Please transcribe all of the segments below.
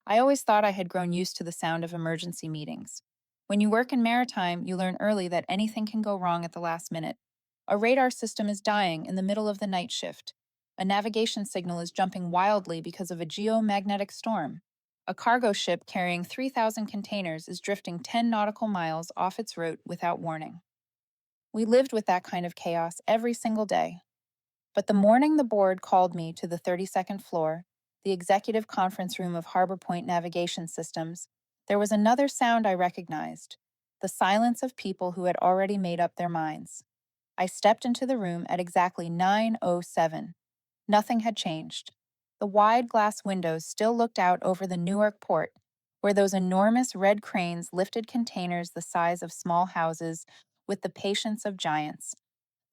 I always thought I had grown used to the sound of emergency meetings. When you work in maritime, you learn early that anything can go wrong at the last minute. A radar system is dying in the middle of the night shift. A navigation signal is jumping wildly because of a geomagnetic storm. A cargo ship carrying 3,000 containers is drifting 10 nautical miles off its route without warning. We lived with that kind of chaos every single day. But the morning the board called me to the 32nd floor, the executive conference room of Harbor Point Navigation Systems, there was another sound I recognized: the silence of people who had already made up their minds. I stepped into the room at exactly 9:07. Nothing had changed. The wide glass windows still looked out over the Newark port, where those enormous red cranes lifted containers the size of small houses with the patience of giants.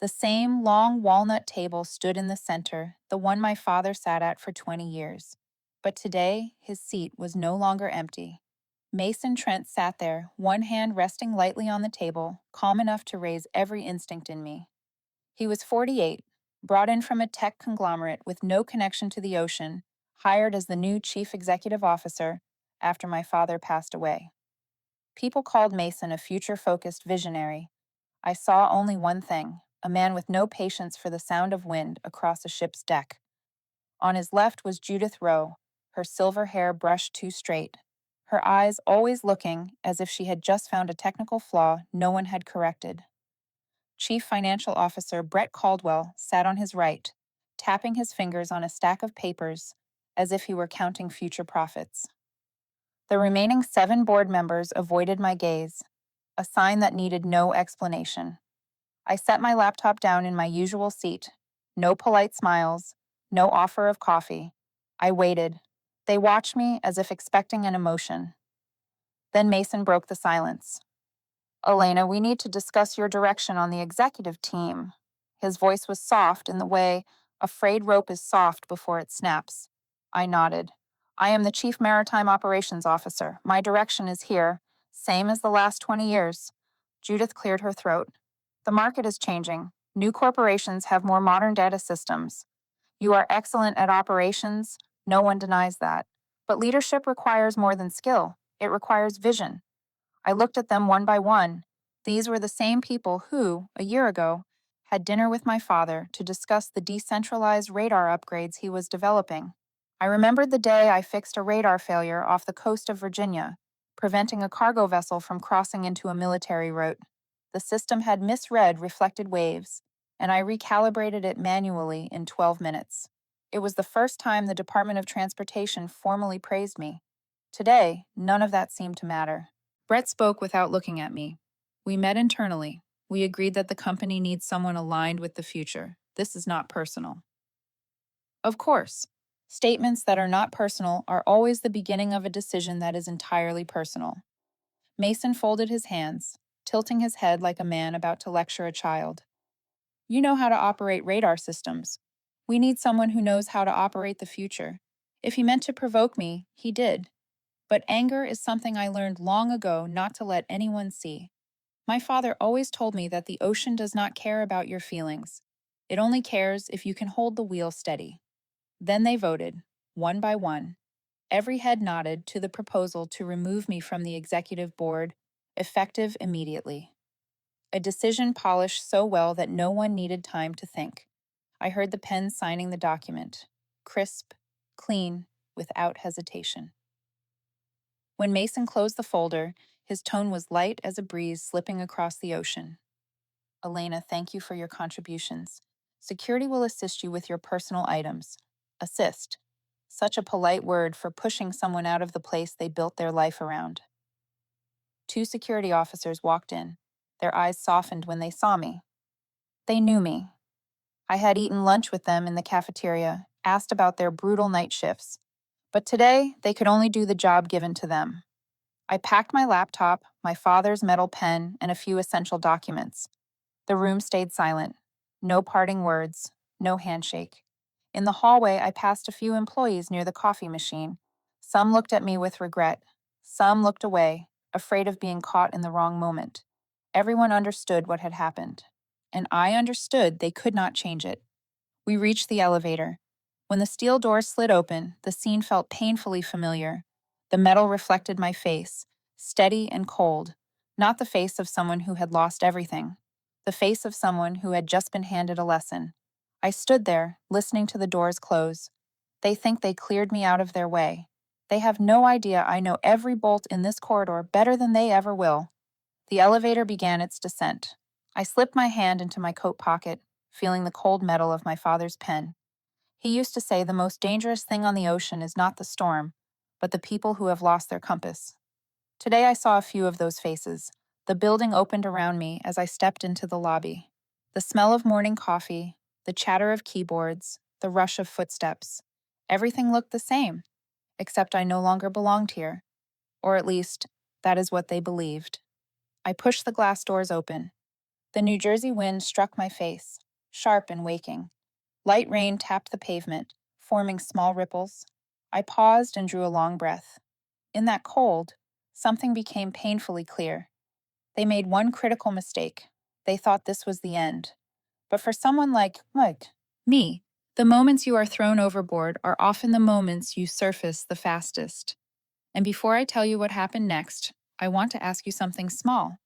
The same long walnut table stood in the center, the one my father sat at for 20 years. But today, his seat was no longer empty. Mason Trent sat there, one hand resting lightly on the table, calm enough to raise every instinct in me. He was 48, brought in from a tech conglomerate with no connection to the ocean, hired as the new chief executive officer after my father passed away. People called Mason a future-focused visionary. I saw only one thing: a man with no patience for the sound of wind across a ship's deck. On his left was Judith Rowe, her silver hair brushed too straight, her eyes always looking as if she had just found a technical flaw no one had corrected. Chief Financial Officer Brett Caldwell sat on his right, tapping his fingers on a stack of papers as if he were counting future profits. The remaining 7 board members avoided my gaze, a sign that needed no explanation. I set my laptop down in my usual seat. No polite smiles, no offer of coffee. I waited. They watched me as if expecting an emotion. Then Mason broke the silence. "Elena, we need to discuss your direction on the executive team." His voice was soft in the way a frayed rope is soft before it snaps. I nodded. "I am the Chief Maritime Operations Officer. My direction is here, same as the last 20 years. Judith cleared her throat. "The market is changing. New corporations have more modern data systems. You are excellent at operations. No one denies that. But leadership requires more than skill. It requires vision." I looked at them one by one. These were the same people who, a year ago, had dinner with my father to discuss the decentralized radar upgrades he was developing. I remembered the day I fixed a radar failure off the coast of Virginia, preventing a cargo vessel from crossing into a military route. The system had misread reflected waves, and I recalibrated it manually in 12 minutes. It was the first time the Department of Transportation formally praised me. Today, none of that seemed to matter. Brett spoke without looking at me. "We met internally. We agreed that the company needs someone aligned with the future. This is not personal." Of course, statements that are not personal are always the beginning of a decision that is entirely personal. Mason folded his hands, tilting his head like a man about to lecture a child. "You know how to operate radar systems. We need someone who knows how to operate the future." If he meant to provoke me, he did. But anger is something I learned long ago not to let anyone see. My father always told me that the ocean does not care about your feelings. It only cares if you can hold the wheel steady. Then they voted, one by one. Every head nodded to the proposal to remove me from the executive board, effective immediately. A decision polished so well that no one needed time to think. I heard the pen signing the document. Crisp, clean, without hesitation. When Mason closed the folder, his tone was light as a breeze slipping across the ocean. "Elena, thank you for your contributions. Security will assist you with your personal items." Assist. Such a polite word for pushing someone out of the place they built their life around. 2 security officers walked in. Their eyes softened when they saw me. They knew me. I had eaten lunch with them in the cafeteria, asked about their brutal night shifts. But today, they could only do the job given to them. I packed my laptop, my father's metal pen, and a few essential documents. The room stayed silent. No parting words, no handshake. In the hallway, I passed a few employees near the coffee machine. Some looked at me with regret. Some looked away, afraid of being caught in the wrong moment. Everyone understood what had happened. And I understood they could not change it. We reached the elevator. When the steel door slid open, the scene felt painfully familiar. The metal reflected my face, steady and cold, not the face of someone who had lost everything, the face of someone who had just been handed a lesson. I stood there, listening to the doors close. They think they cleared me out of their way. They have no idea I know every bolt in this corridor better than they ever will. The elevator began its descent. I slipped my hand into my coat pocket, feeling the cold metal of my father's pen. He used to say the most dangerous thing on the ocean is not the storm, but the people who have lost their compass. Today I saw a few of those faces. The building opened around me as I stepped into the lobby. The smell of morning coffee, the chatter of keyboards, the rush of footsteps. Everything looked the same, except I no longer belonged here. Or at least, that is what they believed. I pushed the glass doors open. The New Jersey wind struck my face, sharp and waking. Light rain tapped the pavement, forming small ripples. I paused and drew a long breath. In that cold, something became painfully clear. They made one critical mistake. They thought this was the end. But for someone like me, the moments you are thrown overboard are often the moments you surface the fastest. And before I tell you what happened next, I want to ask you something small.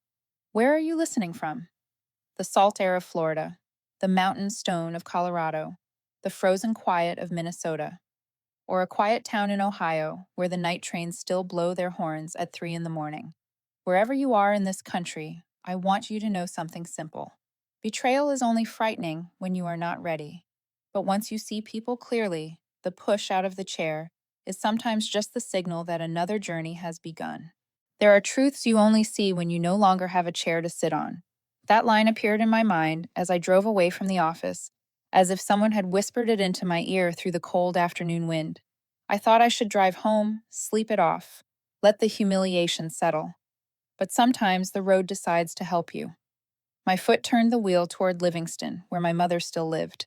Where are you listening from? The salt air of Florida, the mountain stone of Colorado, the frozen quiet of Minnesota, or a quiet town in Ohio where the night trains still blow their horns at 3 in the morning. Wherever you are in this country, I want you to know something simple. Betrayal is only frightening when you are not ready. But once you see people clearly, the push out of the chair is sometimes just the signal that another journey has begun. There are truths you only see when you no longer have a chair to sit on. That line appeared in my mind as I drove away from the office, as if someone had whispered it into my ear through the cold afternoon wind. I thought I should drive home, sleep it off, let the humiliation settle. But sometimes the road decides to help you. My foot turned the wheel toward Livingston, where my mother still lived.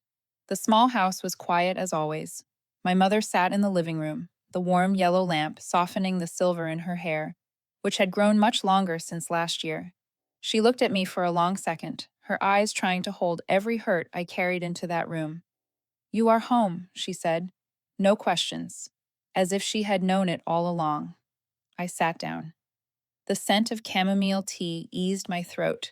The small house was quiet as always. My mother sat in the living room, the warm yellow lamp softening the silver in her hair, which had grown much longer since last year. She looked at me for a long second, her eyes trying to hold every hurt I carried into that room. "You are home," she said. No questions, as if she had known it all along. I sat down. The scent of chamomile tea eased my throat.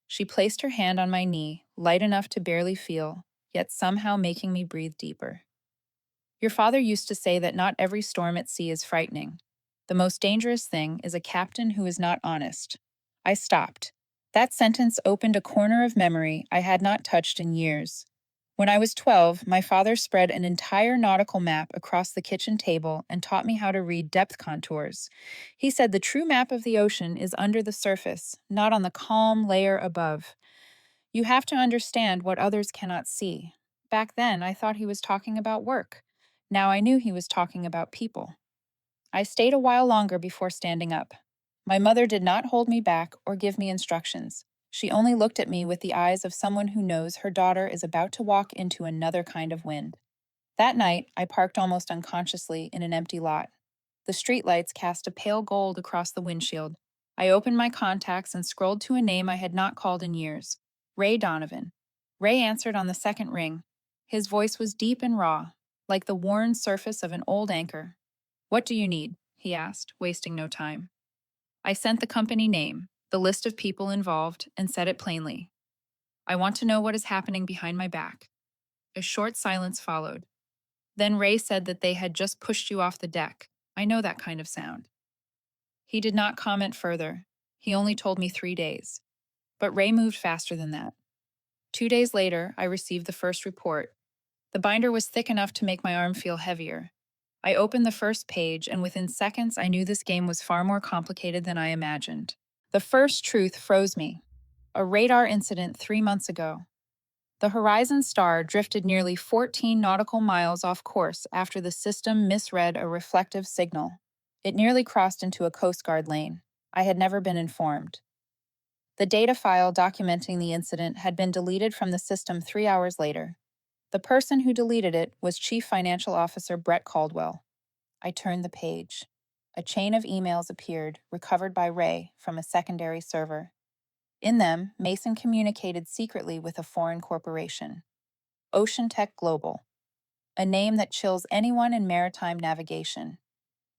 She placed her hand on my knee, light enough to barely feel, yet somehow making me breathe deeper. "Your father used to say that not every storm at sea is frightening. The most dangerous thing is a captain who is not honest." I stopped. That sentence opened a corner of memory I had not touched in years. When I was 12, my father spread an entire nautical map across the kitchen table and taught me how to read depth contours. He said the true map of the ocean is under the surface, not on the calm layer above. You have to understand what others cannot see. Back then, I thought he was talking about work. Now I knew he was talking about people. I stayed a while longer before standing up. My mother did not hold me back or give me instructions. She only looked at me with the eyes of someone who knows her daughter is about to walk into another kind of wind. That night, I parked almost unconsciously in an empty lot. The streetlights cast a pale gold across the windshield. I opened my contacts and scrolled to a name I had not called in years. Ray Donovan. Ray answered on the second ring. His voice was deep and raw, like the worn surface of an old anchor. "What do you need?" he asked, wasting no time. I sent the company name, the list of people involved, and said it plainly. "I want to know what is happening behind my back." A short silence followed. Then Ray said that they had just pushed you off the deck. I know that kind of sound. He did not comment further. He only told me 3 days. But Ray moved faster than that. 2 days later, I received the first report. The binder was thick enough to make my arm feel heavier. I opened the first page, and within seconds, I knew this game was far more complicated than I imagined. The first truth froze me. A radar incident 3 months ago. The Horizon Star drifted nearly 14 nautical miles off course after the system misread a reflective signal. It nearly crossed into a Coast Guard lane. I had never been informed. The data file documenting the incident had been deleted from the system 3 hours later. The person who deleted it was Chief Financial Officer Brett Caldwell. I turned the page. A chain of emails appeared, recovered by Ray from a secondary server. In them, Mason communicated secretly with a foreign corporation, Ocean Tech Global, a name that chills anyone in maritime navigation.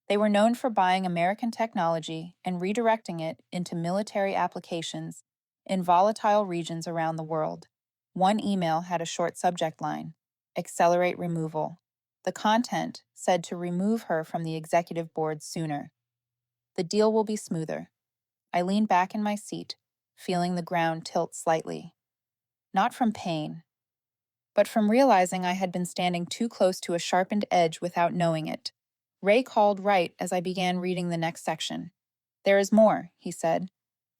They were known for buying American technology and redirecting it into military applications in volatile regions around the world. One email had a short subject line: Accelerate removal. The content said to remove her from the executive board sooner. The deal will be smoother. I leaned back in my seat, feeling the ground tilt slightly. Not from pain, but from realizing I had been standing too close to a sharpened edge without knowing it. Ray called right as I began reading the next section. There is more, he said.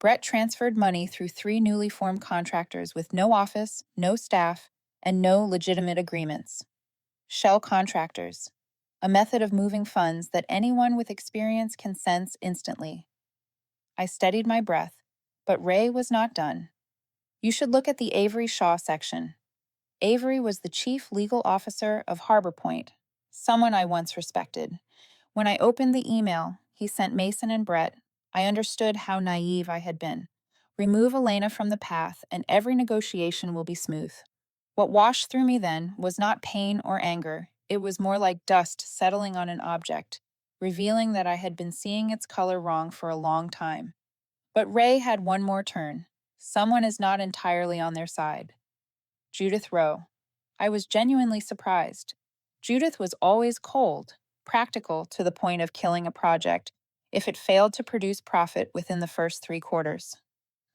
Brett transferred money through 3 newly formed contractors with no office, no staff, and no legitimate agreements. Shell contractors, a method of moving funds that anyone with experience can sense instantly. I steadied my breath, but Ray was not done. You should look at the Avery Shaw section. Avery was the chief legal officer of Harbor Point, someone I once respected. When I opened the email he sent Mason and Brett, I understood how naive I had been. Remove Elena from the path, and every negotiation will be smooth. What washed through me then was not pain or anger. It was more like dust settling on an object, revealing that I had been seeing its color wrong for a long time. But Ray had one more turn. Someone is not entirely on their side. Judith Rowe. I was genuinely surprised. Judith was always cold, practical to the point of killing a project if it failed to produce profit within the first 3 quarters.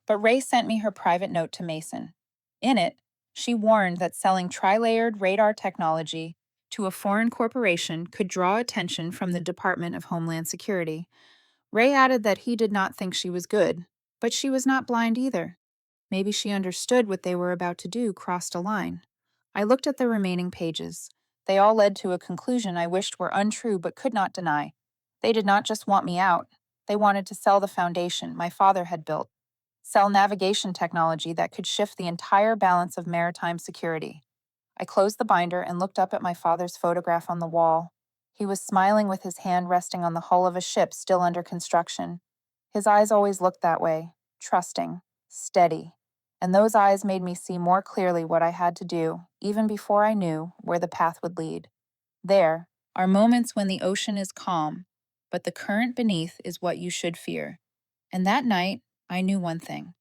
But Ray sent me her private note to Mason. In it, she warned that selling tri-layered radar technology to a foreign corporation could draw attention from the Department of Homeland Security. Ray added that he did not think she was good, but she was not blind either. Maybe she understood what they were about to do crossed a line. I looked at the remaining pages. They all led to a conclusion I wished were untrue but could not deny. They did not just want me out. They wanted to sell the foundation my father had built, sell navigation technology that could shift the entire balance of maritime security. I closed the binder and looked up at my father's photograph on the wall. He was smiling with his hand resting on the hull of a ship still under construction. His eyes always looked that way, trusting, steady. And those eyes made me see more clearly what I had to do, even before I knew where the path would lead. There are moments when the ocean is calm, but the current beneath is what you should fear. And that night, I knew one thing.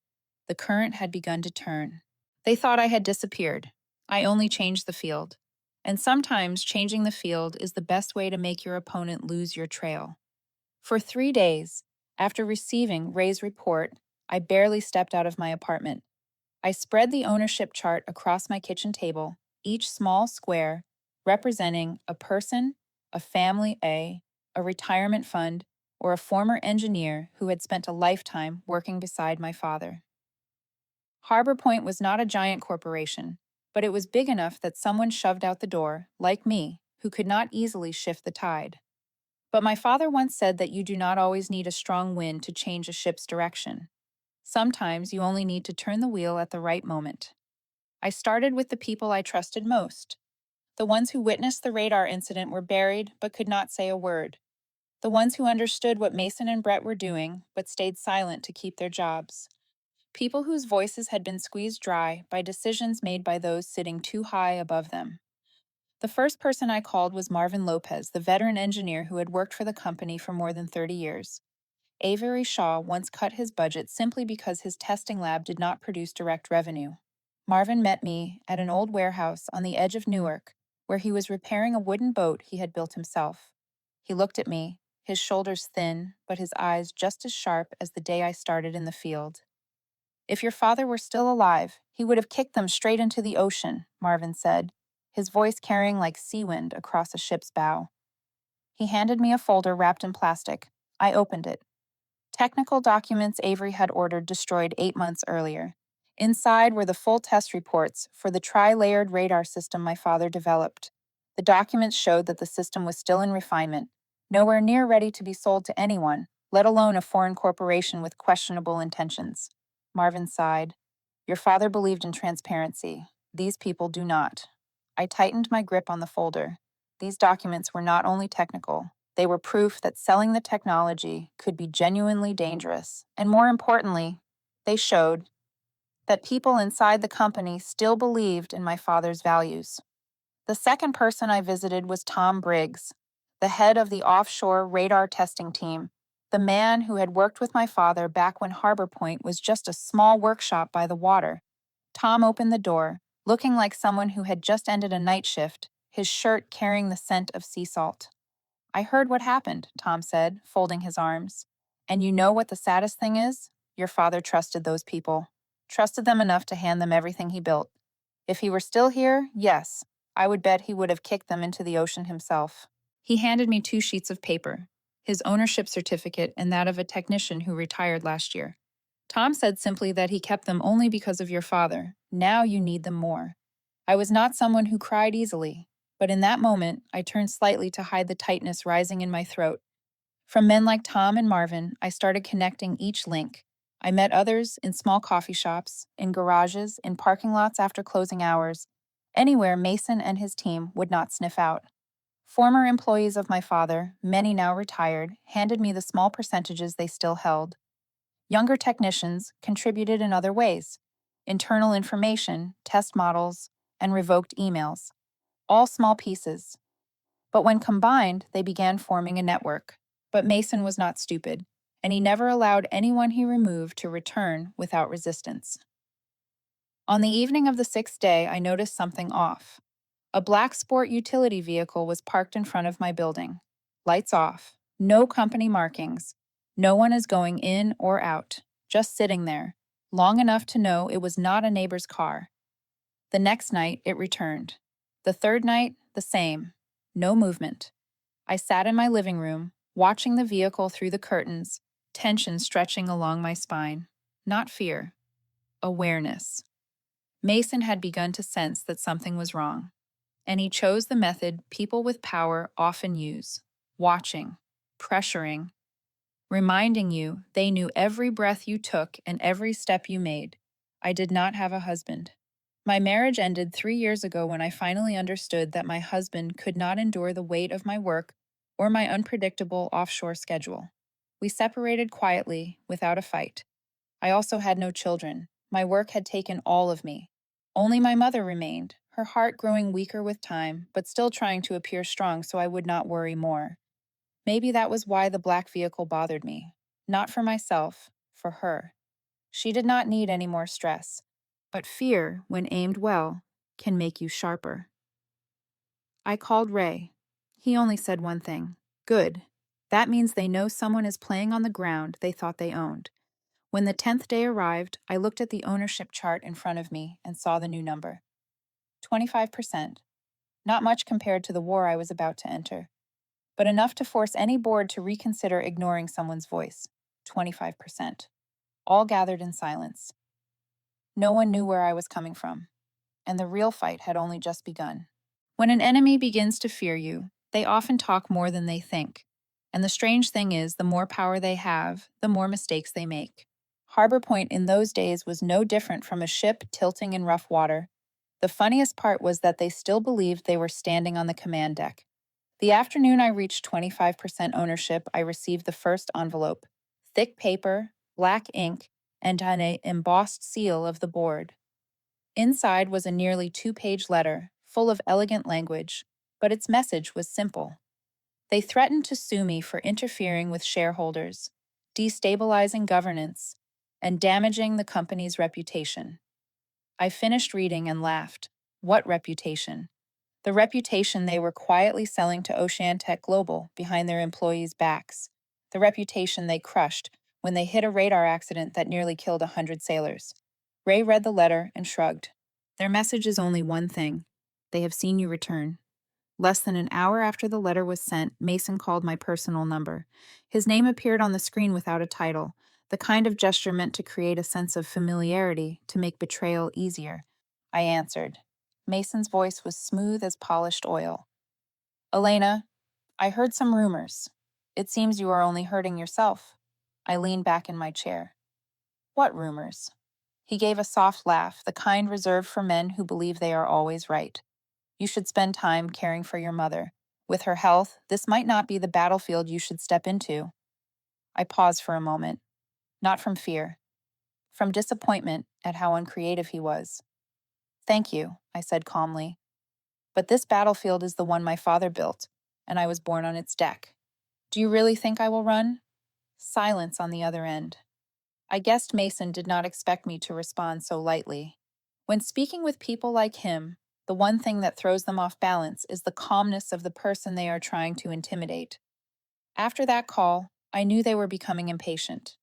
The current had begun to turn. They thought I had disappeared. I only changed the field. And sometimes changing the field is the best way to make your opponent lose your trail. For 3 days, after receiving Ray's report, I barely stepped out of my apartment. I spread the ownership chart across my kitchen table, each small square representing a person, a family, a retirement fund, or a former engineer who had spent a lifetime working beside my father. Harbor Point was not a giant corporation, but it was big enough that someone shoved out the door, like me, who could not easily shift the tide. But my father once said that you do not always need a strong wind to change a ship's direction. Sometimes you only need to turn the wheel at the right moment. I started with the people I trusted most. The ones who witnessed the radar incident were buried but could not say a word. The ones who understood what Mason and Brett were doing but stayed silent to keep their jobs. People whose voices had been squeezed dry by decisions made by those sitting too high above them. The first person I called was Marvin Lopez, the veteran engineer who had worked for the company for more than 30 years. Avery Shaw once cut his budget simply because his testing lab did not produce direct revenue. Marvin met me at an old warehouse on the edge of Newark, where he was repairing a wooden boat he had built himself. He looked at me, his shoulders thin, but his eyes just as sharp as the day I started in the field. If your father were still alive, he would have kicked them straight into the ocean, Marvin said, his voice carrying like sea wind across a ship's bow. He handed me a folder wrapped in plastic. I opened it. Technical documents Avery had ordered destroyed 8 months earlier. Inside were the full test reports for the tri-layered radar system my father developed. The documents showed that the system was still in refinement, nowhere near ready to be sold to anyone, let alone a foreign corporation with questionable intentions. Marvin sighed. Your father believed in transparency. These people do not. I tightened my grip on the folder. These documents were not only technical, they were proof that selling the technology could be genuinely dangerous. And more importantly, they showed that people inside the company still believed in my father's values. The second person I visited was Tom Briggs, the head of the offshore radar testing team, the man who had worked with my father back when Harbor Point was just a small workshop by the water. Tom opened the door, looking like someone who had just ended a night shift, his shirt carrying the scent of sea salt. I heard what happened, Tom said, folding his arms. And you know what the saddest thing is? Your father trusted those people. Trusted them enough to hand them everything he built. If he were still here, yes, I would bet he would have kicked them into the ocean himself. He handed me 2 sheets of paper, his ownership certificate and that of a technician who retired last year. Tom said simply that he kept them only because of your father. Now you need them more. I was not someone who cried easily, but in that moment, I turned slightly to hide the tightness rising in my throat. From men like Tom and Marvin, I started connecting each link. I met others in small coffee shops, in garages, in parking lots after closing hours, anywhere Mason and his team would not sniff out. Former employees of my father, many now retired, handed me the small percentages they still held. Younger technicians contributed in other ways: internal information, test models, and revoked emails. All small pieces. But when combined, they began forming a network. But Mason was not stupid, and he never allowed anyone he removed to return without resistance. On the evening of the 6th day, I noticed something off. A black sport utility vehicle was parked in front of my building. Lights off, no company markings. No one is going in or out, just sitting there, long enough to know it was not a neighbor's car. The next night, it returned. The third night, the same. No movement. I sat in my living room, watching the vehicle through the curtains, tension stretching along my spine. Not fear, awareness. Mason had begun to sense that something was wrong, and he chose the method people with power often use: watching, pressuring, reminding you they knew every breath you took and every step you made. I did not have a husband. My marriage ended 3 years ago when I finally understood that my husband could not endure the weight of my work or my unpredictable offshore schedule. We separated quietly, without a fight. I also had no children. My work had taken all of me. Only my mother remained, her heart growing weaker with time, but still trying to appear strong so I would not worry more. Maybe that was why the black vehicle bothered me. Not for myself, for her. She did not need any more stress. But fear, when aimed well, can make you sharper. I called Ray. He only said one thing: good. That means they know someone is playing on the ground they thought they owned. When the 10th day arrived, I looked at the ownership chart in front of me and saw the new number. 25%. Not much compared to the war I was about to enter, but enough to force any board to reconsider ignoring someone's voice. 25%. All gathered in silence. No one knew where I was coming from, and the real fight had only just begun. When an enemy begins to fear you, they often talk more than they think. And the strange thing is, the more power they have, the more mistakes they make. Harbor Point in those days was no different from a ship tilting in rough water. The funniest part was that they still believed they were standing on the command deck. The afternoon I reached 25% ownership, I received the first envelope: thick paper, black ink, and an embossed seal of the board. Inside was a nearly 2-page letter, full of elegant language, but its message was simple. They threatened to sue me for interfering with shareholders, destabilizing governance, and damaging the company's reputation. I finished reading and laughed. What reputation? The reputation they were quietly selling to Oceantech Global behind their employees' backs. The reputation they crushed when they hit a radar accident that nearly killed 100 sailors. Ray read the letter and shrugged. Their message is only one thing: they have seen you return. Less than an hour after the letter was sent, Mason called my personal number. His name appeared on the screen without a title, the kind of gesture meant to create a sense of familiarity, to make betrayal easier. I answered. Mason's voice was smooth as polished oil. Elena, I heard some rumors. It seems you are only hurting yourself. I leaned back in my chair. What rumors? He gave a soft laugh, the kind reserved for men who believe they are always right. You should spend time caring for your mother. With her health, this might not be the battlefield you should step into. I paused for a moment. Not from fear. From disappointment at how uncreative he was. Thank you, I said calmly. But this battlefield is the one my father built, and I was born on its deck. Do you really think I will run? Silence on the other end. I guessed Mason did not expect me to respond so lightly. When speaking with people like him, the one thing that throws them off balance is the calmness of the person they are trying to intimidate. After that call, I knew they were becoming impatient.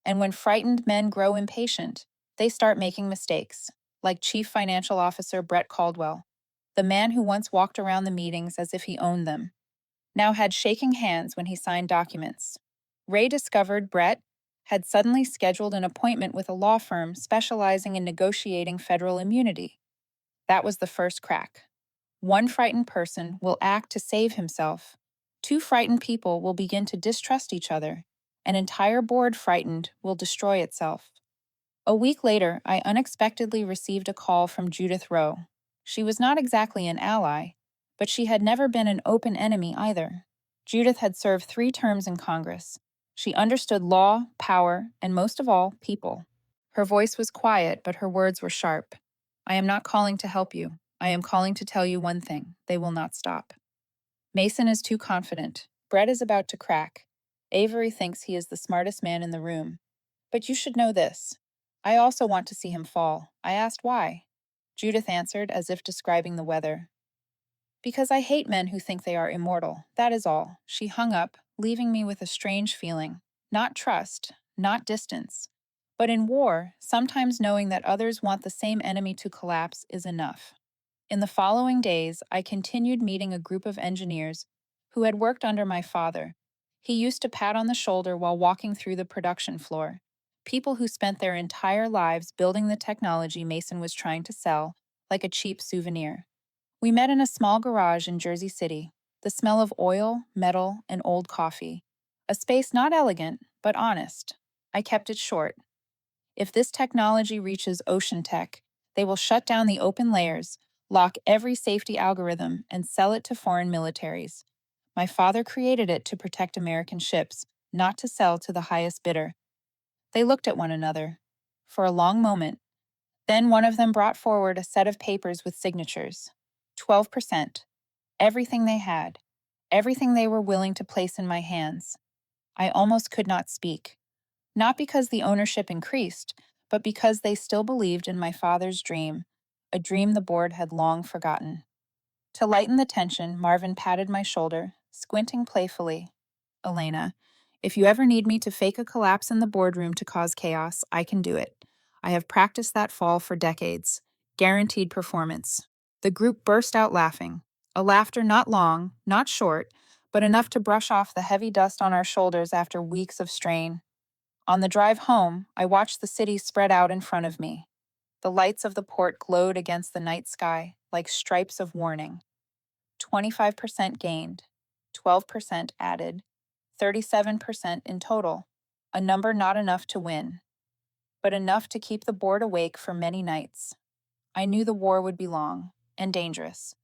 And when frightened men grow impatient, they start making mistakes, like Chief Financial Officer Brett Caldwell, the man who once walked around the meetings as if he owned them, now had shaking hands when he signed documents. Ray discovered Brett had suddenly scheduled an appointment with a law firm specializing in negotiating federal immunity. That was the first crack. One frightened person will act to save himself. Two frightened people will begin to distrust each other. An entire board frightened will destroy itself. A week later, I unexpectedly received a call from Judith Rowe. She was not exactly an ally, but she had never been an open enemy either. Judith had served 3 terms in Congress. She understood law, power, and most of all, people. Her voice was quiet, but her words were sharp. I am not calling to help you. I am calling to tell you one thing. They will not stop. Mason is too confident. Brett is about to crack. Avery thinks he is the smartest man in the room. But you should know this. I also want to see him fall. I asked why. Judith answered as if describing the weather. Because I hate men who think they are immortal. That is all. She hung up, leaving me with a strange feeling. Not trust, not distance. But in war, sometimes knowing that others want the same enemy to collapse is enough. In the following days, I continued meeting a group of engineers who had worked under my father. He used to pat on the shoulder while walking through the production floor. People who spent their entire lives building the technology Mason was trying to sell, like a cheap souvenir. We met in a small garage in Jersey City, the smell of oil, metal, and old coffee. A space not elegant, but honest. I kept it short. If this technology reaches ocean tech, they will shut down the open layers, lock every safety algorithm, and sell it to foreign militaries. My father created it to protect American ships, not to sell to the highest bidder. They looked at one another for a long moment. Then one of them brought forward a set of papers with signatures. 12%. Everything they had. Everything they were willing to place in my hands. I almost could not speak. Not because the ownership increased, but because they still believed in my father's dream, a dream the board had long forgotten. To lighten the tension, Marvin patted my shoulder, squinting playfully. Elena, if you ever need me to fake a collapse in the boardroom to cause chaos, I can do it. I have practiced that fall for decades. Guaranteed performance. The group burst out laughing. A laughter not long, not short, but enough to brush off the heavy dust on our shoulders after weeks of strain. On the drive home, I watched the city spread out in front of me. The lights of the port glowed against the night sky like stripes of warning. 25% gained, 12% added, 37% in total, a number not enough to win, but enough to keep the board awake for many nights. I knew the war would be long and dangerous.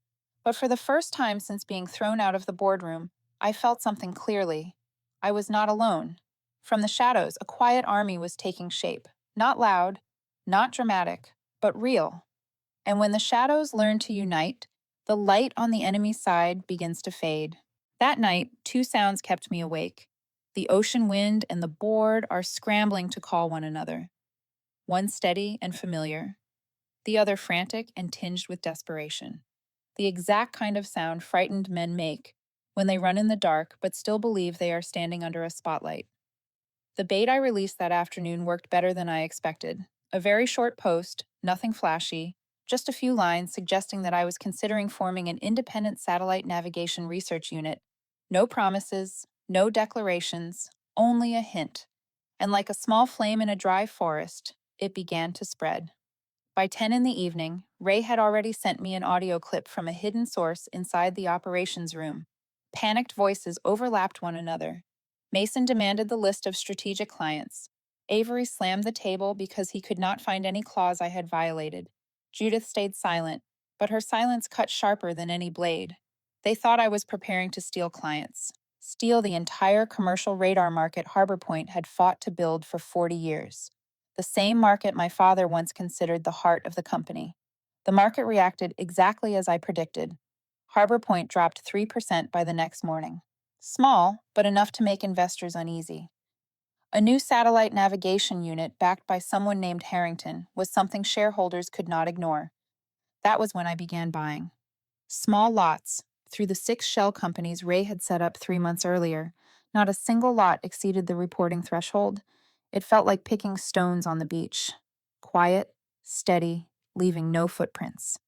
But for the first time since being thrown out of the boardroom, I felt something clearly. I was not alone. From the shadows, a quiet army was taking shape. Not loud, not dramatic, but real. And when the shadows learn to unite, the light on the enemy's side begins to fade. That night, 2 sounds kept me awake. The ocean wind and the board are scrambling to call one another. One steady and familiar, the other frantic and tinged with desperation. The exact kind of sound frightened men make when they run in the dark but still believe they are standing under a spotlight. The bait I released that afternoon worked better than I expected. A very short post, nothing flashy, just a few lines suggesting that I was considering forming an independent satellite navigation research unit. No promises, no declarations, only a hint. And like a small flame in a dry forest, it began to spread. By 10 in the evening, Ray had already sent me an audio clip from a hidden source inside the operations room. Panicked voices overlapped one another. Mason demanded the list of strategic clients. Avery slammed the table because he could not find any clause I had violated. Judith stayed silent, but her silence cut sharper than any blade. They thought I was preparing to steal clients. Steal the entire commercial radar market Harbor Point had fought to build for 40 years. The same market my father once considered the heart of the company. The market reacted exactly as I predicted. Harbor Point dropped 3% by the next morning. Small, but enough to make investors uneasy. A new satellite navigation unit backed by someone named Harrington was something shareholders could not ignore. That was when I began buying. Small lots, through the 6 shell companies Ray had set up 3 months earlier. Not a single lot exceeded the reporting threshold. It felt like picking stones on the beach. Quiet, steady, leaving no footprints.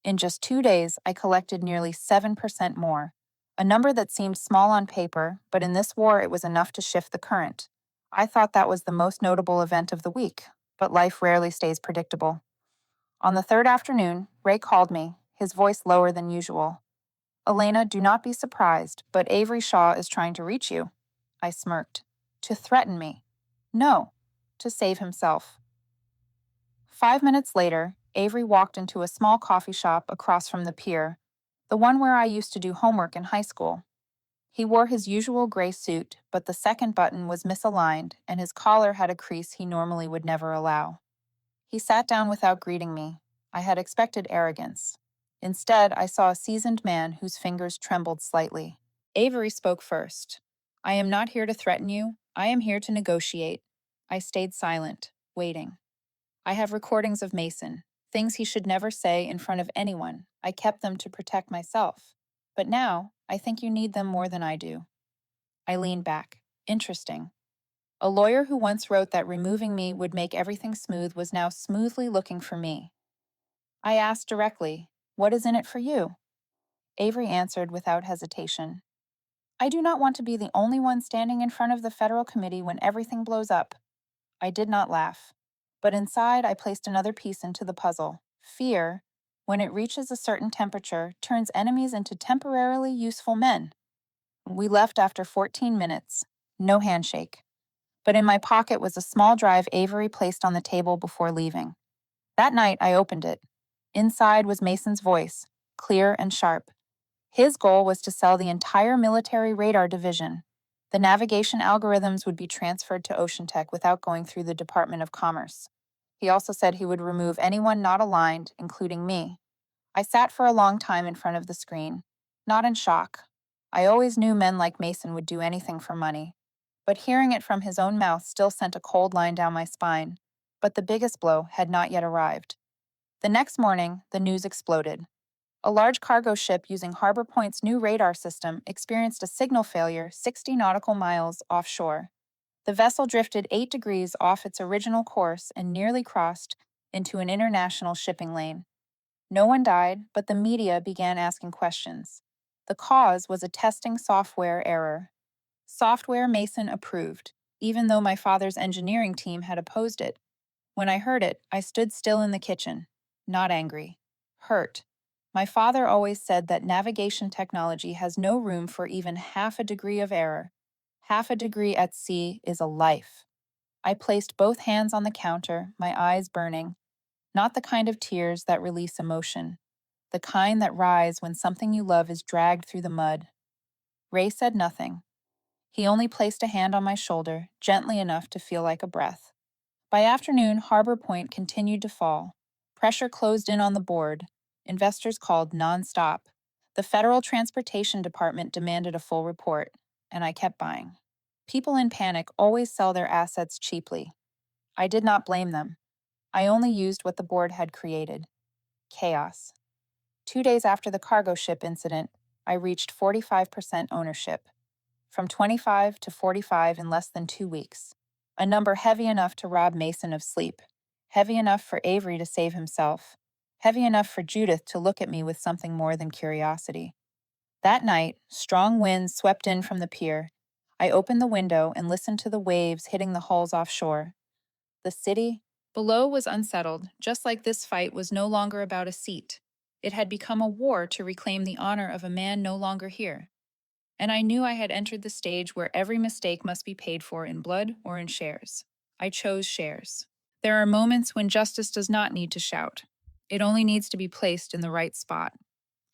In just 2 days, I collected nearly 7% more, a number that seemed small on paper, but in this war it was enough to shift the current. I thought that was the most notable event of the week, but life rarely stays predictable. On the third afternoon, Ray called me, his voice lower than usual. "Elena, do not be surprised, but Avery Shaw is trying to reach you." I smirked. To threaten me. No, to save himself. 5 minutes later, Avery walked into a small coffee shop across from the pier, the one where I used to do homework in high school. He wore his usual gray suit, but the second button was misaligned and his collar had a crease he normally would never allow. He sat down without greeting me. I had expected arrogance. Instead, I saw a seasoned man whose fingers trembled slightly. Avery spoke first. "I am not here to threaten you. I am here to negotiate." I stayed silent, waiting. I have recordings of Mason, things he should never say in front of anyone. I kept them to protect myself. But now, I think you need them more than I do. I leaned back. Interesting. A lawyer who once wrote that removing me would make everything smooth was now smoothly looking for me. I asked directly, "What is in it for you?" Avery answered without hesitation. "I do not want to be the only one standing in front of the federal committee when everything blows up." I did not laugh. But inside, I placed another piece into the puzzle. Fear, when it reaches a certain temperature, turns enemies into temporarily useful men. We left after 14 minutes. No handshake. But in my pocket was a small drive Avery placed on the table before leaving. That night, I opened it. Inside was Mason's voice, clear and sharp. His goal was to sell the entire military radar division. The navigation algorithms would be transferred to Ocean Tech without going through the Department of Commerce. He also said he would remove anyone not aligned, including me. I sat for a long time in front of the screen, not in shock. I always knew men like Mason would do anything for money. But hearing it from his own mouth still sent a cold line down my spine. But the biggest blow had not yet arrived. The next morning, the news exploded. A large cargo ship using Harbor Point's new radar system experienced a signal failure 60 nautical miles offshore. The vessel drifted 8 degrees off its original course and nearly crossed into an international shipping lane. No one died, but the media began asking questions. The cause was a testing software error. Software Mason approved, even though my father's engineering team had opposed it. When I heard it, I stood still in the kitchen, not angry, hurt. My father always said that navigation technology has no room for even half a degree of error. Half a degree at sea is a life. I placed both hands on the counter, my eyes burning. Not the kind of tears that release emotion, the kind that rise when something you love is dragged through the mud. Ray said nothing. He only placed a hand on my shoulder, gently enough to feel like a breath. By afternoon, Harbor Point continued to fall. Pressure closed in on the board. Investors called nonstop. The Federal Transportation Department demanded a full report, and I kept buying. People in panic always sell their assets cheaply. I did not blame them. I only used what the board had created. Chaos. 2 days after the cargo ship incident, I reached 45% ownership. From 25 to 45 in less than 2 weeks. A number heavy enough to rob Mason of sleep. Heavy enough for Avery to save himself. Heavy enough for Judith to look at me with something more than curiosity. That night, strong winds swept in from the pier. I opened the window and listened to the waves hitting the hulls offshore. The city below was unsettled, just like this fight was no longer about a seat. It had become a war to reclaim the honor of a man no longer here. And I knew I had entered the stage where every mistake must be paid for in blood or in shares. I chose shares. There are moments when justice does not need to shout. It only needs to be placed in the right spot.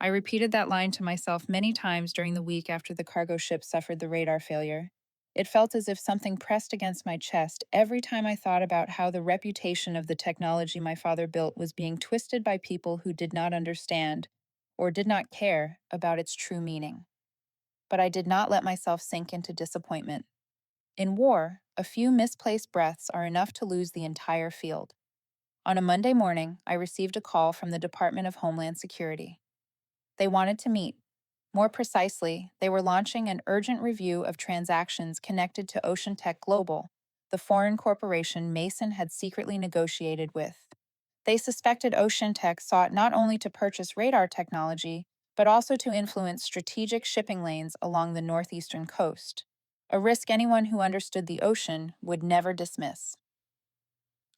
I repeated that line to myself many times during the week after the cargo ship suffered the radar failure. It felt as if something pressed against my chest every time I thought about how the reputation of the technology my father built was being twisted by people who did not understand, or did not care about its true meaning. But I did not let myself sink into disappointment. In war, a few misplaced breaths are enough to lose the entire field. On a Monday morning, I received a call from the Department of Homeland Security. They wanted to meet. More precisely, they were launching an urgent review of transactions connected to Ocean Tech Global, the foreign corporation Mason had secretly negotiated with. They suspected Ocean Tech sought not only to purchase radar technology, but also to influence strategic shipping lanes along the northeastern coast, a risk anyone who understood the ocean would never dismiss.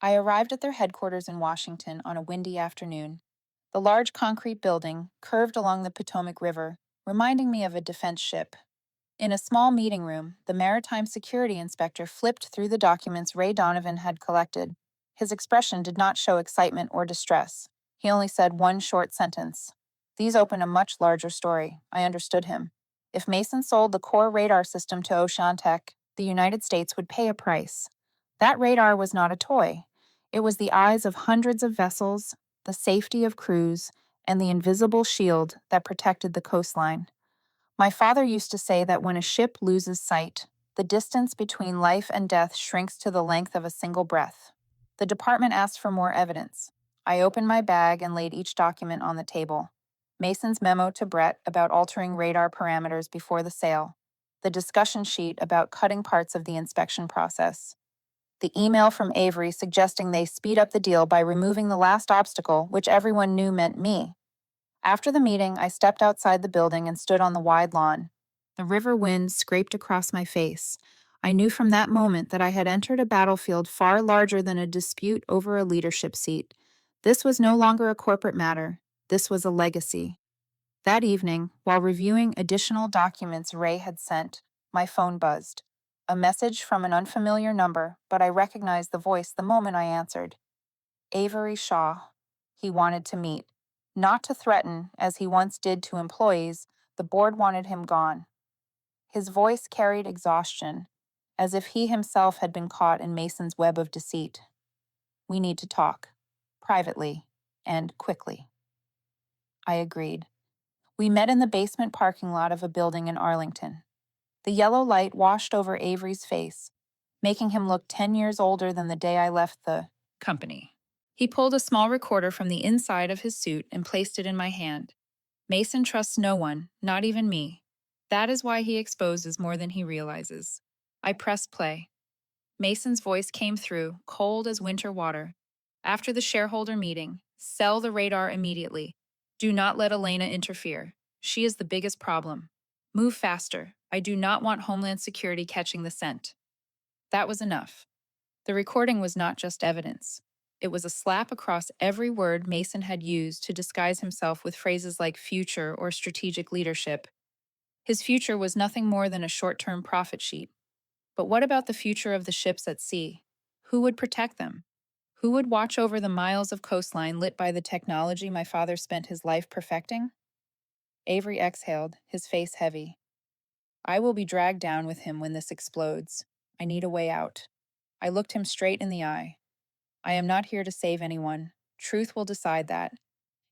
I arrived at their headquarters in Washington on a windy afternoon. The large concrete building curved along the Potomac River, reminding me of a defense ship. In a small meeting room, the maritime security inspector flipped through the documents Ray Donovan had collected. His expression did not show excitement or distress. He only said one short sentence. These open a much larger story. I understood him. If Mason sold the core radar system to Ocean Tech, the United States would pay a price. That radar was not a toy. It was the eyes of hundreds of vessels, the safety of crews, and the invisible shield that protected the coastline. My father used to say that when a ship loses sight, the distance between life and death shrinks to the length of a single breath. The department asked for more evidence. I opened my bag and laid each document on the table. Mason's memo to Brett about altering radar parameters before the sale, the discussion sheet about cutting parts of the inspection process, the email from Avery suggesting they speed up the deal by removing the last obstacle, which everyone knew meant me. After the meeting, I stepped outside the building and stood on the wide lawn. The river wind scraped across my face. I knew from that moment that I had entered a battlefield far larger than a dispute over a leadership seat. This was no longer a corporate matter. This was a legacy. That evening, while reviewing additional documents Ray had sent, my phone buzzed. A message from an unfamiliar number, but I recognized the voice the moment I answered. Avery Shaw. He wanted to meet. Not to threaten, as he once did to employees, the board wanted him gone. His voice carried exhaustion, as if he himself had been caught in Mason's web of deceit. We need to talk, privately, and quickly. I agreed. We met in the basement parking lot of a building in Arlington. The yellow light washed over Avery's face, making him look 10 years older than the day I left the company. He pulled a small recorder from the inside of his suit and placed it in my hand. Mason trusts no one, not even me. That is why he exposes more than he realizes. I pressed play. Mason's voice came through, cold as winter water. After the shareholder meeting, sell the radar immediately. Do not let Elena interfere. She is the biggest problem. Move faster. I do not want Homeland Security catching the scent. That was enough. The recording was not just evidence. It was a slap across every word Mason had used to disguise himself with phrases like future or strategic leadership. His future was nothing more than a short-term profit sheet. But what about the future of the ships at sea? Who would protect them? Who would watch over the miles of coastline lit by the technology my father spent his life perfecting? Avery exhaled, his face heavy. I will be dragged down with him when this explodes. I need a way out. I looked him straight in the eye. I am not here to save anyone. Truth will decide that.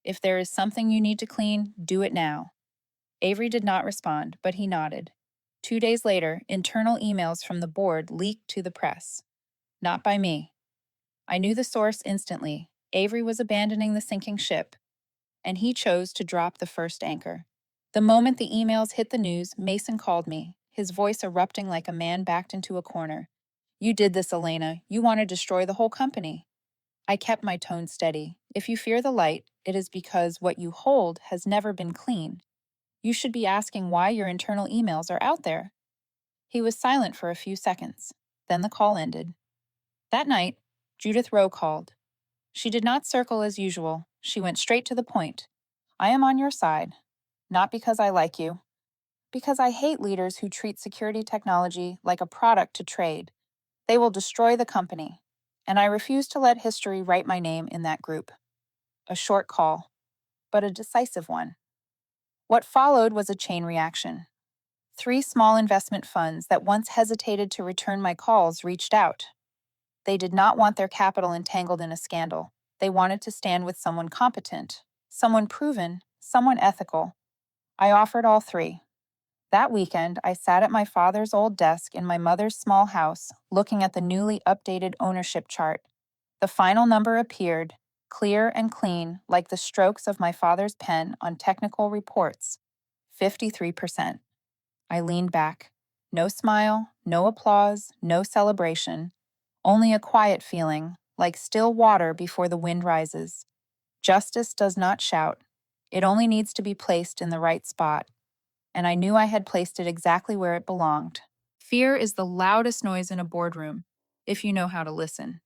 If there is something you need to clean, do it now. Avery did not respond, but he nodded. 2 days later, internal emails from the board leaked to the press. Not by me. I knew the source instantly. Avery was abandoning the sinking ship, and he chose to drop the first anchor. The moment the emails hit the news, Mason called me, his voice erupting like a man backed into a corner. You did this, Elena. You want to destroy the whole company. I kept my tone steady. If you fear the light, it is because what you hold has never been clean. You should be asking why your internal emails are out there. He was silent for a few seconds. Then the call ended. That night, Judith Rowe called. She did not circle as usual. She went straight to the point. I am on your side. Not because I like you. Because I hate leaders who treat security technology like a product to trade. They will destroy the company. And I refuse to let history write my name in that group. A short call, but a decisive one. What followed was a chain reaction. 3 small investment funds that once hesitated to return my calls reached out. They did not want their capital entangled in a scandal. They wanted to stand with someone competent, someone proven, someone ethical. I offered all three. That weekend, I sat at my father's old desk in my mother's small house, looking at the newly updated ownership chart. The final number appeared, clear and clean, like the strokes of my father's pen on technical reports. 53%. I leaned back. No smile, no applause, no celebration. Only a quiet feeling, like still water before the wind rises. Justice does not shout. It only needs to be placed in the right spot, and I knew I had placed it exactly where it belonged. Fear is the loudest noise in a boardroom, if you know how to listen.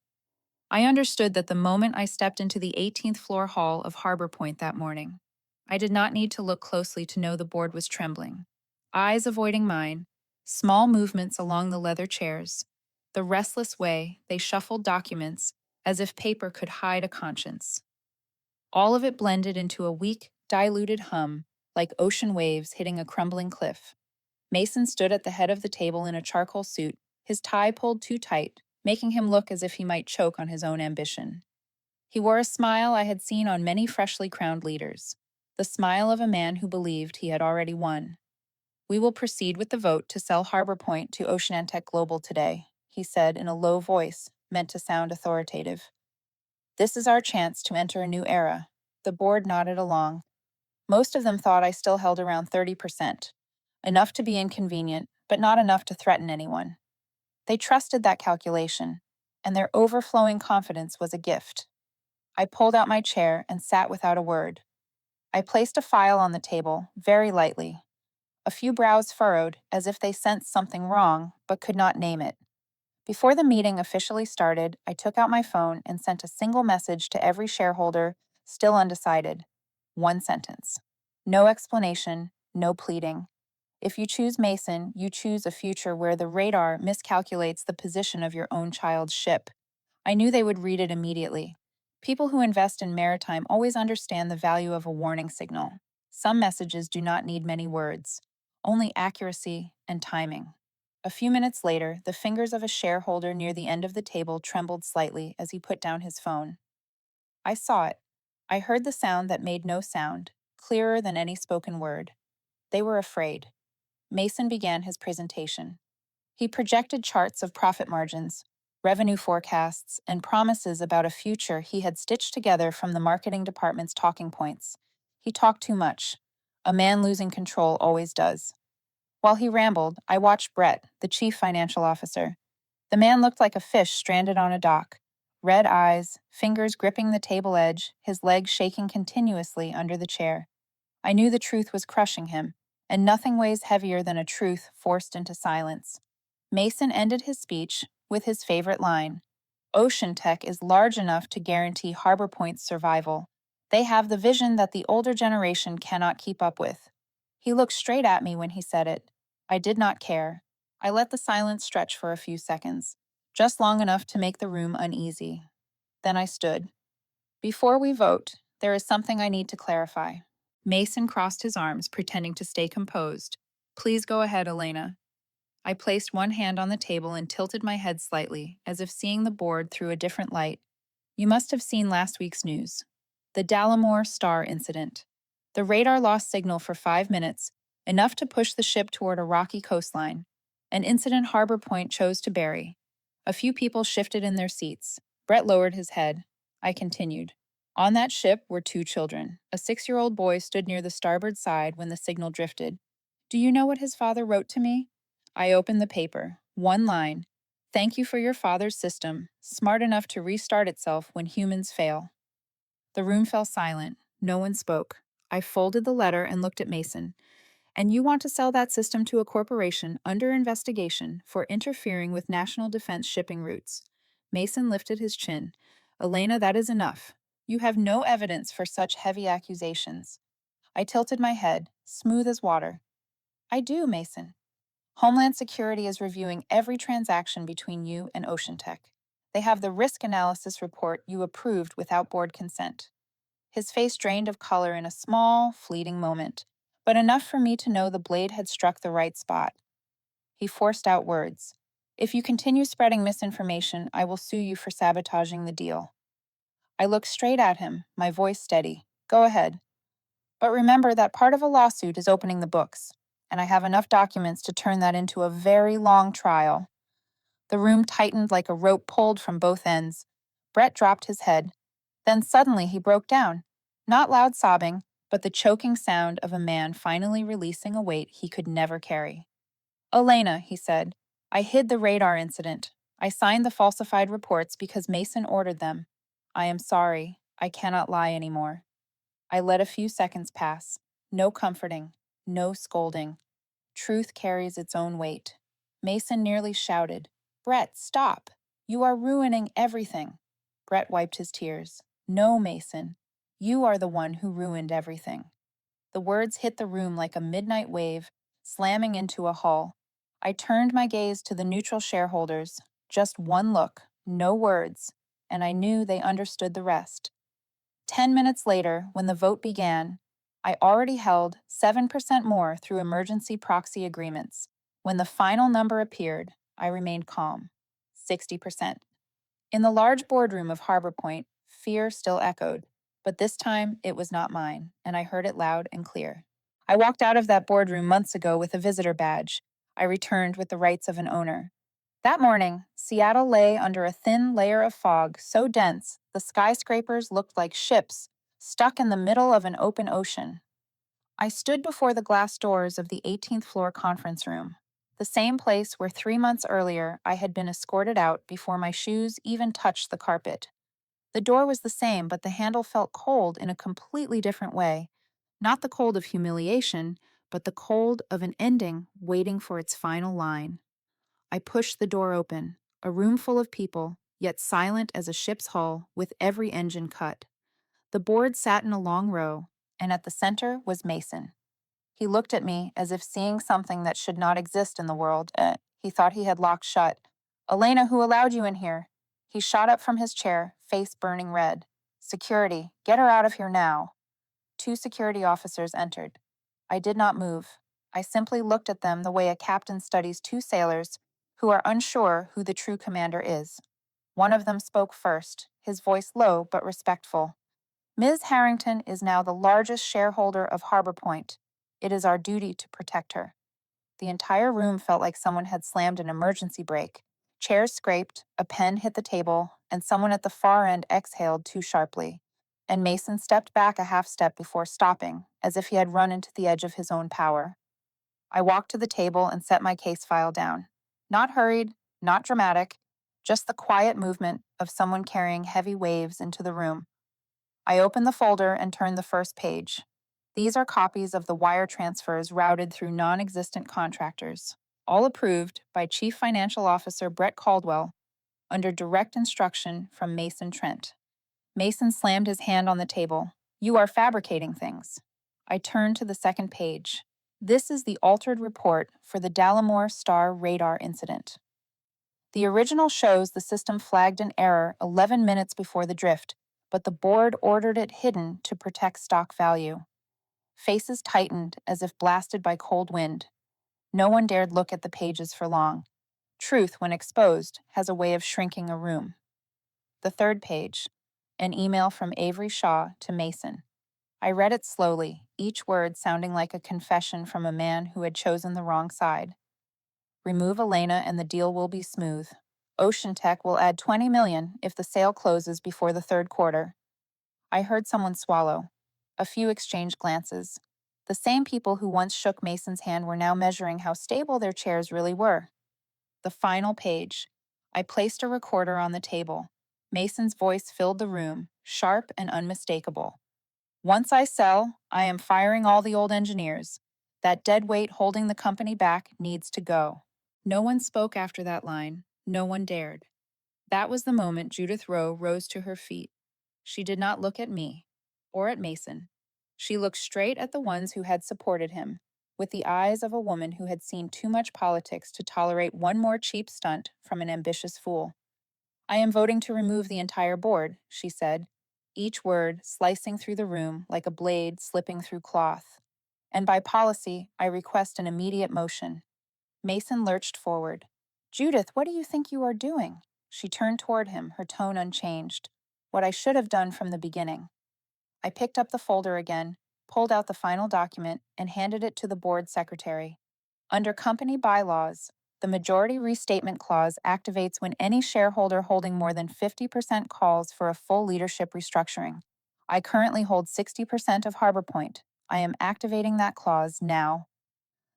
I understood that the moment I stepped into the 18th floor hall of Harbor Point that morning. I did not need to look closely to know the board was trembling. Eyes avoiding mine, small movements along the leather chairs, the restless way they shuffled documents as if paper could hide a conscience. All of it blended into a weak, diluted hum, like ocean waves hitting a crumbling cliff. Mason stood at the head of the table in a charcoal suit, his tie pulled too tight, making him look as if he might choke on his own ambition. He wore a smile I had seen on many freshly crowned leaders, the smile of a man who believed he had already won. "We will proceed with the vote to sell Harbor Point to Oceanantech Global today," he said in a low voice, meant to sound authoritative. "This is our chance to enter a new era." The board nodded along. Most of them thought I still held around 30%, enough to be inconvenient, but not enough to threaten anyone. They trusted that calculation, and their overflowing confidence was a gift. I pulled out my chair and sat without a word. I placed a file on the table, very lightly. A few brows furrowed, as if they sensed something wrong, but could not name it. Before the meeting officially started, I took out my phone and sent a single message to every shareholder still undecided. One sentence. No explanation, no pleading. If you choose Mason, you choose a future where the radar miscalculates the position of your own child's ship. I knew they would read it immediately. People who invest in maritime always understand the value of a warning signal. Some messages do not need many words, only accuracy and timing. A few minutes later, the fingers of a shareholder near the end of the table trembled slightly as he put down his phone. I saw it. I heard the sound that made no sound, clearer than any spoken word. They were afraid. Mason began his presentation. He projected charts of profit margins, revenue forecasts, and promises about a future he had stitched together from the marketing department's talking points. He talked too much. A man losing control always does. While he rambled, I watched Brett, the chief financial officer. The man looked like a fish stranded on a dock. Red eyes, fingers gripping the table edge, his legs shaking continuously under the chair. I knew the truth was crushing him, and nothing weighs heavier than a truth forced into silence. Mason ended his speech with his favorite line: "Ocean Tech is large enough to guarantee Harbor Point's survival. They have the vision that the older generation cannot keep up with." He looked straight at me when he said it. I did not care. I let the silence stretch for a few seconds, just long enough to make the room uneasy. Then I stood. "Before we vote, there is something I need to clarify." Mason crossed his arms, pretending to stay composed. "Please go ahead, Elena." I placed one hand on the table and tilted my head slightly, as if seeing the board through a different light. "You must have seen last week's news. The Dallimore Star incident. The radar lost signal for 5 minutes, enough to push the ship toward a rocky coastline. An incident Harbor Point chose to bury. A few people shifted in their seats. Brett lowered his head. I continued. On that ship were 2 children. A 6-year-old boy stood near the starboard side when the signal drifted. Do you know what his father wrote to me?" I opened the paper. One line. "Thank you for your father's system, smart enough to restart itself when humans fail." The room fell silent. No one spoke. I folded the letter and looked at Mason. "And you want to sell that system to a corporation under investigation for interfering with national defense shipping routes." Mason lifted his chin. "Elena, that is enough. You have no evidence for such heavy accusations." I tilted my head, smooth as water. "I do, Mason. Homeland Security is reviewing every transaction between you and Ocean Tech. They have the risk analysis report you approved without board consent." His face drained of color in a small, fleeting moment, but enough for me to know the blade had struck the right spot. He forced out words. "If you continue spreading misinformation, I will sue you for sabotaging the deal." I looked straight at him, my voice steady. "Go ahead." But remember that part of a lawsuit is opening the books, and I have enough documents to turn that into a very long trial. The room tightened like a rope pulled from both ends. Brett dropped his head. Then suddenly he broke down. Not loud sobbing, but the choking sound of a man finally releasing a weight he could never carry. Elena, he said, I hid the radar incident. I signed the falsified reports because Mason ordered them. I am sorry. I cannot lie anymore. I let a few seconds pass. No comforting. No scolding. Truth carries its own weight. Mason nearly shouted, Brett, stop! You are ruining everything. Brett wiped his tears. No, Mason. You are the one who ruined everything. The words hit the room like a midnight wave, slamming into a hull. I turned my gaze to the neutral shareholders. Just one look, no words, and I knew they understood the rest. 10 minutes later, when the vote began, I already held 7% more through emergency proxy agreements. When the final number appeared, I remained calm. 60%. In the large boardroom of Harbor Point, fear still echoed, but this time it was not mine, and I heard it loud and clear. I walked out of that boardroom months ago with a visitor badge. I returned with the rights of an owner. That morning, Seattle lay under a thin layer of fog so dense the skyscrapers looked like ships stuck in the middle of an open ocean. I stood before the glass doors of the 18th floor conference room, the same place where 3 months earlier I had been escorted out before my shoes even touched the carpet. The door was the same, but the handle felt cold in a completely different way. Not the cold of humiliation, but the cold of an ending waiting for its final line. I pushed the door open, a room full of people, yet silent as a ship's hull, with every engine cut. The board sat in a long row, and at the center was Mason. He looked at me as if seeing something that should not exist in the world. He thought he had locked shut. Elena, who allowed you in here? He shot up from his chair, face burning red. Security, get her out of here now. 2 security officers entered. I did not move. I simply looked at them the way a captain studies 2 sailors who are unsure who the true commander is. One of them spoke first, his voice low but respectful. Ms. Harrington is now the largest shareholder of Harbor Point. It is our duty to protect her. The entire room felt like someone had slammed an emergency brake. Chairs scraped, a pen hit the table, and someone at the far end exhaled too sharply. And Mason stepped back a half step before stopping, as if he had run into the edge of his own power. I walked to the table and set my case file down. Not hurried, not dramatic, just the quiet movement of someone carrying heavy waves into the room. I opened the folder and turned the first page. These are copies of the wire transfers routed through non-existent contractors, all approved by Chief Financial Officer Brett Caldwell under direct instruction from Mason Trent. Mason slammed his hand on the table. You are fabricating things. I turned to the second page. This is the altered report for the Dallimore Star radar incident. The original shows the system flagged an error 11 minutes before the drift, but the board ordered it hidden to protect stock value. Faces tightened as if blasted by cold wind. No one dared look at the pages for long. Truth, when exposed, has a way of shrinking a room. The third page, an email from Avery Shaw to Mason. I read it slowly, each word sounding like a confession from a man who had chosen the wrong side. Remove Elena and the deal will be smooth. Ocean Tech will add $20 million if the sale closes before the third quarter. I heard someone swallow. A few exchanged glances. The same people who once shook Mason's hand were now measuring how stable their chairs really were. The final page. I placed a recorder on the table. Mason's voice filled the room, sharp and unmistakable. Once I sell, I am firing all the old engineers. That dead weight holding the company back needs to go. No one spoke after that line. No one dared. That was the moment Judith Rowe rose to her feet. She did not look at me, or at Mason. She looked straight at the ones who had supported him, with the eyes of a woman who had seen too much politics to tolerate one more cheap stunt from an ambitious fool. I am voting to remove the entire board, she said, each word slicing through the room like a blade slipping through cloth. And by policy, I request an immediate motion. Mason lurched forward. Judith, what do you think you are doing? She turned toward him, her tone unchanged. What I should have done from the beginning. I picked up the folder again, pulled out the final document, and handed it to the board secretary. Under company bylaws, the majority restatement clause activates when any shareholder holding more than 50% calls for a full leadership restructuring. I currently hold 60% of Harbor Point. I am activating that clause now.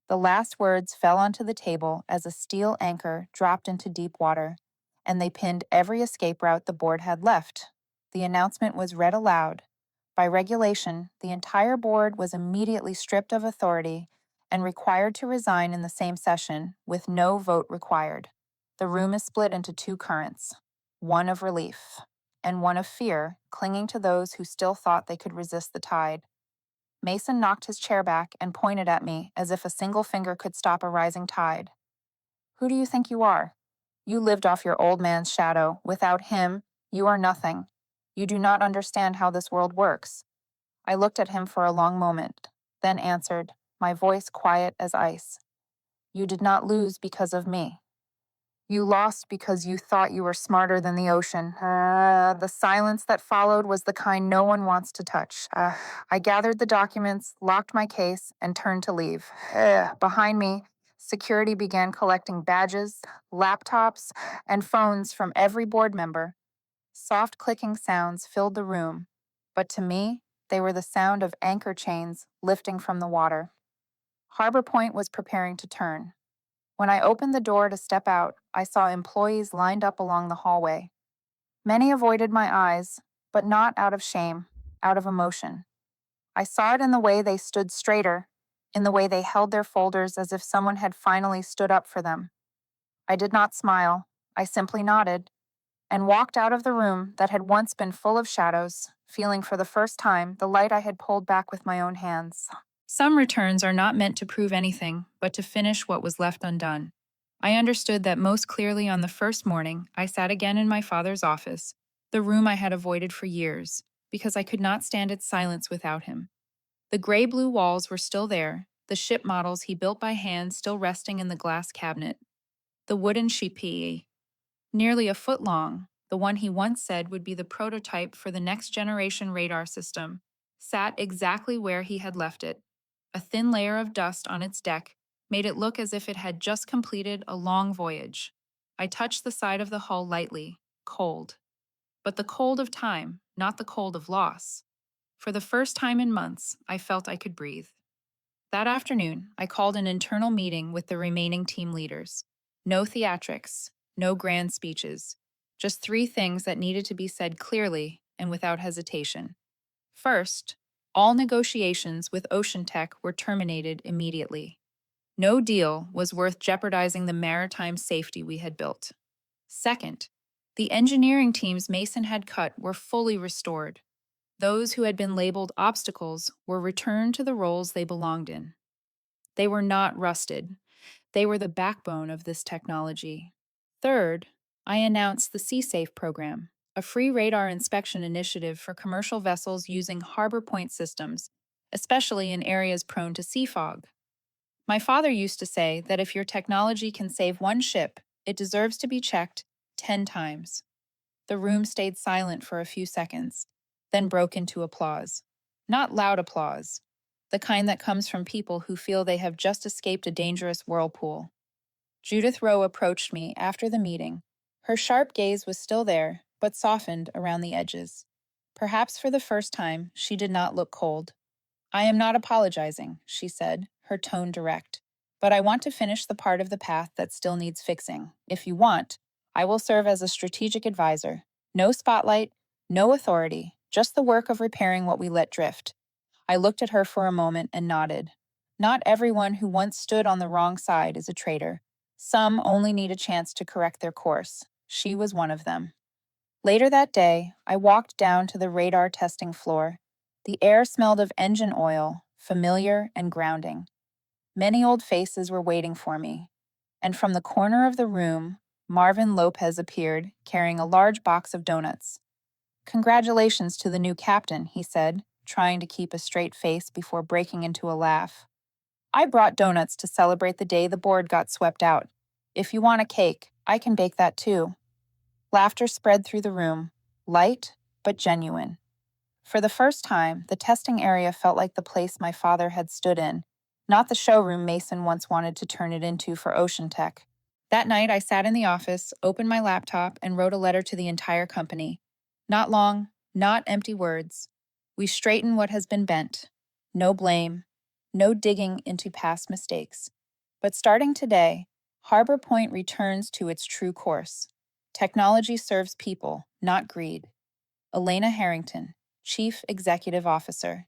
The last words fell onto the table as a steel anchor dropped into deep water, and they pinned every escape route the board had left. The announcement was read aloud. By regulation, the entire board was immediately stripped of authority and required to resign in the same session, with no vote required. The room is split into two currents, one of relief and one of fear, clinging to those who still thought they could resist the tide. Mason knocked his chair back and pointed at me as if a single finger could stop a rising tide. Who do you think you are? You lived off your old man's shadow. Without him, you are nothing. You do not understand how this world works. I looked at him for a long moment, then answered, my voice quiet as ice. You did not lose because of me. You lost because you thought you were smarter than the ocean. The silence that followed was the kind no one wants to touch. I gathered the documents, locked my case, and turned to leave. Behind me, security began collecting badges, laptops, and phones from every board member. Soft clicking sounds filled the room, but to me, they were the sound of anchor chains lifting from the water. Harbor Point was preparing to turn. When I opened the door to step out, I saw employees lined up along the hallway. Many avoided my eyes, but not out of shame, out of emotion. I saw it in the way they stood straighter, in the way they held their folders as if someone had finally stood up for them. I did not smile. I simply nodded and walked out of the room that had once been full of shadows, feeling for the first time the light I had pulled back with my own hands. Some returns are not meant to prove anything, but to finish what was left undone. I understood that most clearly on the first morning I sat again in my father's office, the room I had avoided for years, because I could not stand its silence without him. The gray-blue walls were still there, the ship models he built by hand still resting in the glass cabinet. The wooden shipie, nearly a foot long, the one he once said would be the prototype for the next generation radar system, sat exactly where he had left it. A thin layer of dust on its deck made it look as if it had just completed a long voyage. I touched the side of the hull lightly, cold. But the cold of time, not the cold of loss. For the first time in months, I felt I could breathe. That afternoon, I called an internal meeting with the remaining team leaders. No theatrics, no grand speeches, just three things that needed to be said clearly and without hesitation. First, all negotiations with Ocean Tech were terminated immediately. No deal was worth jeopardizing the maritime safety we had built. Second, the engineering teams Mason had cut were fully restored. Those who had been labeled obstacles were returned to the roles they belonged in. They were not rusted. They were the backbone of this technology. Third, I announced the SeaSafe program, a free radar inspection initiative for commercial vessels using Harbor Point systems, especially in areas prone to sea fog. My father used to say that if your technology can save one ship, it deserves to be checked 10 times. The room stayed silent for a few seconds, then broke into applause. Not loud applause, the kind that comes from people who feel they have just escaped a dangerous whirlpool. Judith Rowe approached me after the meeting. Her sharp gaze was still there, but softened around the edges. Perhaps for the first time, she did not look cold. I am not apologizing, she said, her tone direct. But I want to finish the part of the path that still needs fixing. If you want, I will serve as a strategic advisor. No spotlight, no authority, just the work of repairing what we let drift. I looked at her for a moment and nodded. Not everyone who once stood on the wrong side is a traitor. Some only need a chance to correct their course. She was one of them. Later that day, I walked down to the radar testing floor. The air smelled of engine oil, familiar and grounding. Many old faces were waiting for me. And from the corner of the room, Marvin Lopez appeared, carrying a large box of donuts. Congratulations to the new captain, he said, trying to keep a straight face before breaking into a laugh. I brought donuts to celebrate the day the board got swept out. If you want a cake, I can bake that too. Laughter spread through the room, light but genuine. For the first time, the testing area felt like the place my father had stood in, not the showroom Mason once wanted to turn it into for Ocean Tech. That night, I sat in the office, opened my laptop, and wrote a letter to the entire company. Not long, not empty words. We straighten what has been bent. No blame, no digging into past mistakes. But starting today, Harbor Point returns to its true course. Technology serves people, not greed. Elena Harrington, Chief Executive Officer.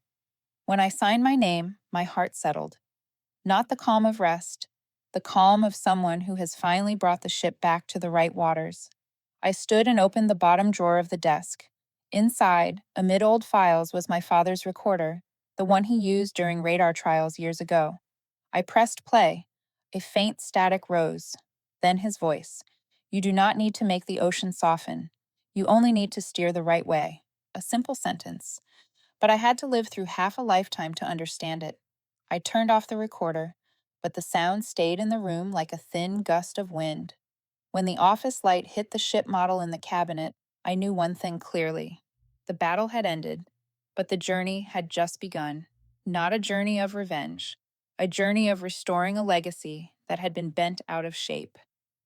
When I signed my name, my heart settled. Not the calm of rest, the calm of someone who has finally brought the ship back to the right waters. I stood and opened the bottom drawer of the desk. Inside, amid old files, was my father's recorder, the one he used during radar trials years ago. I pressed play. A faint static rose. Then his voice. You do not need to make the ocean soften. You only need to steer the right way. A simple sentence. But I had to live through half a lifetime to understand it. I turned off the recorder, but the sound stayed in the room like a thin gust of wind. When the office light hit the ship model in the cabinet, I knew one thing clearly. The battle had ended, but the journey had just begun. Not a journey of revenge, a journey of restoring a legacy that had been bent out of shape.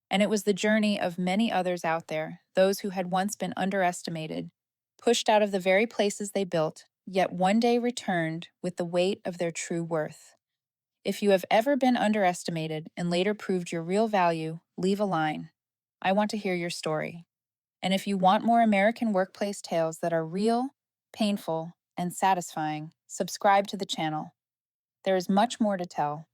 And it was the journey of many others out there, those who had once been underestimated, pushed out of the very places they built, yet one day returned with the weight of their true worth. If you have ever been underestimated and later proved your real value, leave a line. I want to hear your story. And if you want more American workplace tales that are real, painful, and satisfying, subscribe to the channel. There is much more to tell.